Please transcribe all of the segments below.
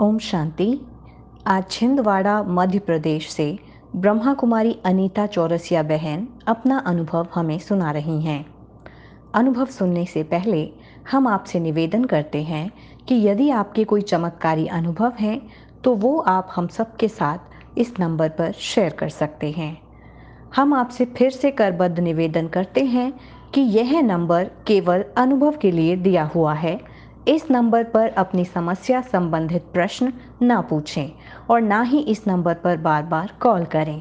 ओम शांति। आज छिंदवाड़ा मध्य प्रदेश से ब्रह्मा कुमारी अनीता चौरसिया बहन अपना अनुभव हमें सुना रही हैं। अनुभव सुनने से पहले हम आपसे निवेदन करते हैं कि यदि आपके कोई चमत्कारी अनुभव हैं तो वो आप हम सबके साथ इस नंबर पर शेयर कर सकते हैं। हम आपसे फिर से करबद्ध निवेदन करते हैं कि यह नंबर केवल अनुभव के लिए दिया हुआ है। इस नंबर पर अपनी समस्या संबंधित प्रश्न ना पूछें और ना ही इस नंबर पर बार बार कॉल करें।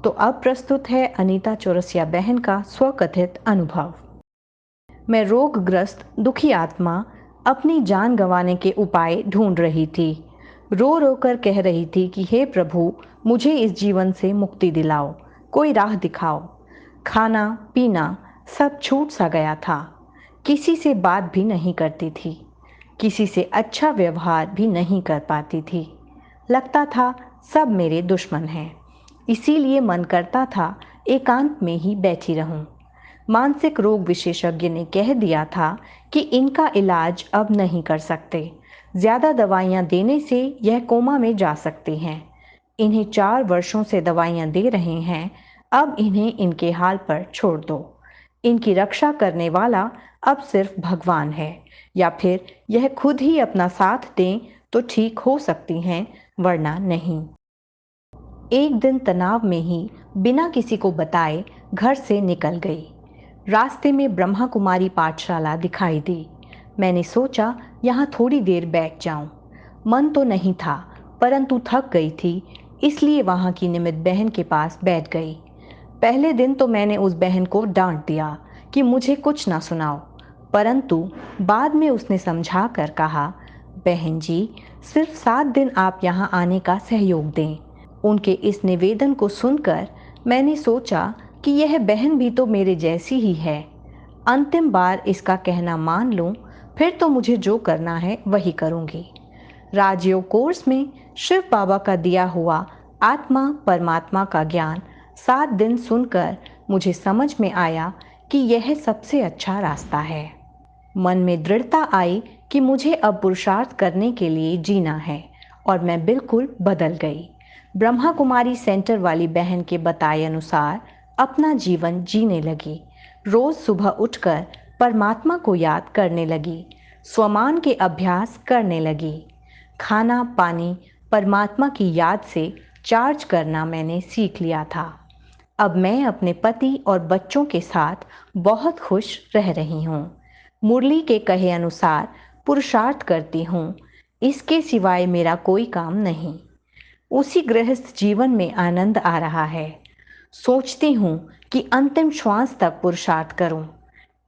तो अब प्रस्तुत है अनीता चौरसिया बहन का स्वकथित अनुभव। मैं रोगग्रस्त दुखी आत्मा अपनी जान गंवाने के उपाय ढूंढ रही थी। रो रो कर कह रही थी कि हे प्रभु, मुझे इस जीवन से मुक्ति दिलाओ, कोई राह दिखाओ। खाना पीना सब छूट सा गया था। किसी से बात भी नहीं करती थी, किसी से अच्छा व्यवहार भी नहीं कर पाती थी। लगता था सब मेरे दुश्मन हैं, इसीलिए मन करता था एकांत में ही बैठी रहूं। मानसिक रोग विशेषज्ञ ने कह दिया था कि इनका इलाज अब नहीं कर सकते, ज़्यादा दवाइयाँ देने से यह कोमा में जा सकते हैं। इन्हें 4 वर्षों से दवाइयाँ दे रहे हैं, अब इन्हें इनके हाल पर छोड़ दो। इनकी रक्षा करने वाला अब सिर्फ भगवान है, या फिर यह खुद ही अपना साथ दें तो ठीक हो सकती हैं, वरना नहीं। एक दिन तनाव में ही बिना किसी को बताए घर से निकल गई। रास्ते में ब्रह्मा कुमारी पाठशाला दिखाई दी। मैंने सोचा यहाँ थोड़ी देर बैठ जाऊं। मन तो नहीं था, परंतु थक गई थी, इसलिए वहाँ की निमित बहन के पास बैठ गई। पहले दिन तो मैंने उस बहन को डांट दिया कि मुझे कुछ ना सुनाओ, परंतु बाद में उसने समझा कर कहा, बहन जी, सिर्फ 7 दिन आप यहाँ आने का सहयोग दें। उनके इस निवेदन को सुनकर मैंने सोचा कि यह बहन भी तो मेरे जैसी ही है। अंतिम बार इसका कहना मान लूं, फिर तो मुझे जो करना है वही करूंगी। राजयोग कोर्स में शिव बाबा का दिया हुआ आत्मा परमात्मा का ज्ञान 7 दिन सुनकर मुझे समझ में आया कि यह सबसे अच्छा रास्ता है। मन में दृढ़ता आई कि मुझे अब पुरुषार्थ करने के लिए जीना है, और मैं बिल्कुल बदल गई। ब्रह्मा कुमारी सेंटर वाली बहन के बताए अनुसार अपना जीवन जीने लगी। रोज सुबह उठकर परमात्मा को याद करने लगी, स्वमान के अभ्यास करने लगी। खाना पानी परमात्मा की याद से चार्ज करना मैंने सीख लिया था। अब मैं अपने पति और बच्चों के साथ बहुत खुश रह रही हूँ। मुरली के कहे अनुसार पुरुषार्थ करती हूँ, इसके सिवाय मेरा कोई काम नहीं। उसी गृहस्थ जीवन में आनंद आ रहा है। सोचती हूँ कि अंतिम श्वास तक पुरुषार्थ करूँ।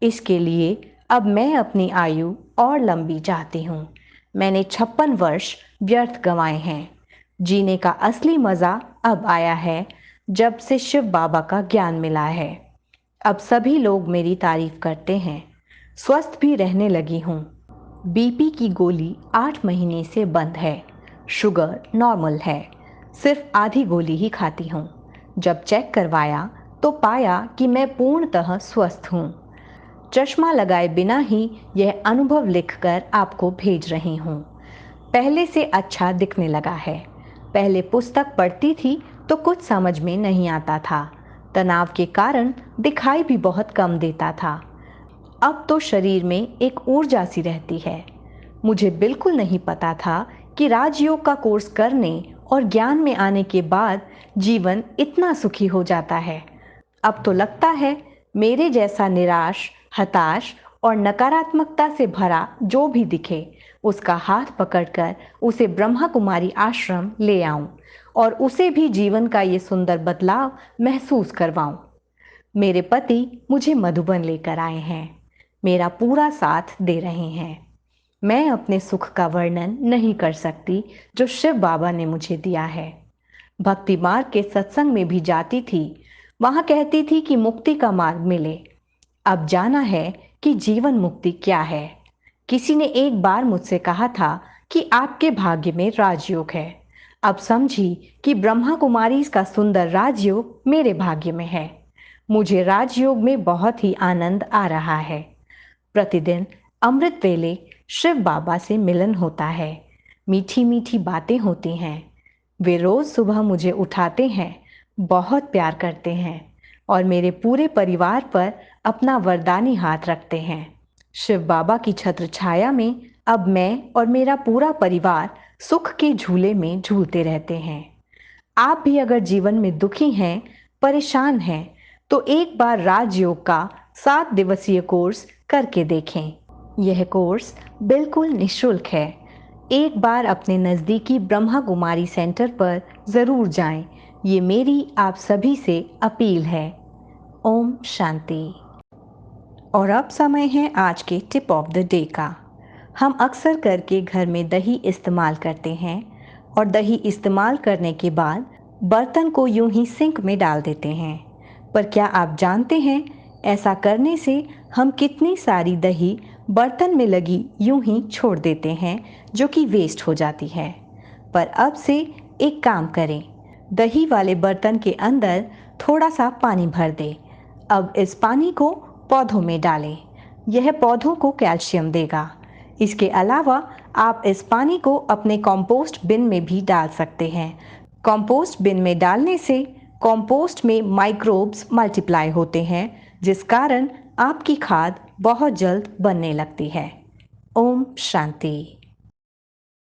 इसके लिए अब मैं अपनी आयु और लंबी चाहती हूँ। मैंने 56 वर्ष व्यर्थ गंवाए हैं। जीने का असली मज़ा अब आया है, जब से शिव बाबा का ज्ञान मिला है। अब सभी लोग मेरी तारीफ करते हैं। स्वस्थ भी रहने लगी हूँ। बीपी की गोली 8 महीने से बंद है। शुगर नॉर्मल है, सिर्फ आधी गोली ही खाती हूँ। जब चेक करवाया तो पाया कि मैं पूर्णतः स्वस्थ हूँ। चश्मा लगाए बिना ही यह अनुभव लिखकर आपको भेज रही हूँ। पहले से अच्छा दिखने लगा है। पहले पुस्तक पढ़ती थी तो कुछ समझ में नहीं आता था। तनाव के कारण दिखाई भी बहुत कम देता था। अब तो शरीर में एक ऊर्जा सी रहती है। मुझे बिल्कुल नहीं पता था कि राजयोग का कोर्स करने और ज्ञान में आने के बाद जीवन इतना सुखी हो जाता है। अब तो लगता है मेरे जैसा निराश, हताश और नकारात्मकता से भरा जो भी दिखे, उसका हाथ पकड़कर उसे ब्रह्मा कुमारी आश्रम ले आऊं और उसे भी जीवन का ये सुंदर बदलाव महसूस करवाऊं। मेरे पति मुझे मधुबन लेकर आए हैं, मेरा पूरा साथ दे रहे हैं। मैं अपने सुख का वर्णन नहीं कर सकती जो शिव बाबा ने मुझे दिया है। भक्ति मार्ग के सत्संग में भी जाती थी, वहां कहती थी कि मुक्ति का मार्ग मिले। अब जाना है कि जीवन मुक्ति क्या है। किसी ने एक बार मुझसे कहा था कि आपके भाग्य में राजयोग है। अब समझी कि ब्रह्मा कुमारी का सुंदर राजयोग मेरे भाग्य में है। मुझे राजयोग में बहुत ही आनंद आ रहा है। प्रतिदिन अमृत वेले शिव बाबा से मिलन होता है। मीठी मीठी बातें होती हैं। वे रोज सुबह मुझे उठाते हैं, बहुत प्यार करते हैं और मेरे पूरे परिवार पर अपना वरदानी हाथ रखते हैं। शिव बाबा की छत्र छाया में अब मैं और मेरा पूरा परिवार सुख के झूले में झूलते रहते हैं। आप भी अगर जीवन में दुखी हैं, परेशान हैं, तो एक बार राजयोग का 7 दिवसीय कोर्स करके देखें। यह कोर्स बिल्कुल निःशुल्क है। एक बार अपने नज़दीकी ब्रह्मा कुमारी सेंटर पर ज़रूर जाएं। ये मेरी आप सभी से अपील है। ओम शांति। और अब समय है आज के टिप ऑफ द डे का। हम अक्सर करके घर में दही इस्तेमाल करते हैं और दही इस्तेमाल करने के बाद बर्तन को यूं ही सिंक में डाल देते हैं। पर क्या आप जानते हैं, ऐसा करने से हम कितनी सारी दही बर्तन में लगी यूं ही छोड़ देते हैं, जो कि वेस्ट हो जाती है। पर अब से एक काम करें, दही वाले बर्तन के अंदर थोड़ा सा पानी भर दें। अब इस पानी को पौधों में डालें। यह पौधों को कैल्शियम देगा। इसके अलावा आप इस पानी को अपने कंपोस्ट बिन में भी डाल सकते हैं। कंपोस्ट बिन में डालने से कंपोस्ट में माइक्रोब्स मल्टीप्लाई होते हैं, जिस कारण आपकी खाद बहुत जल्द बनने लगती है। ओम शांति।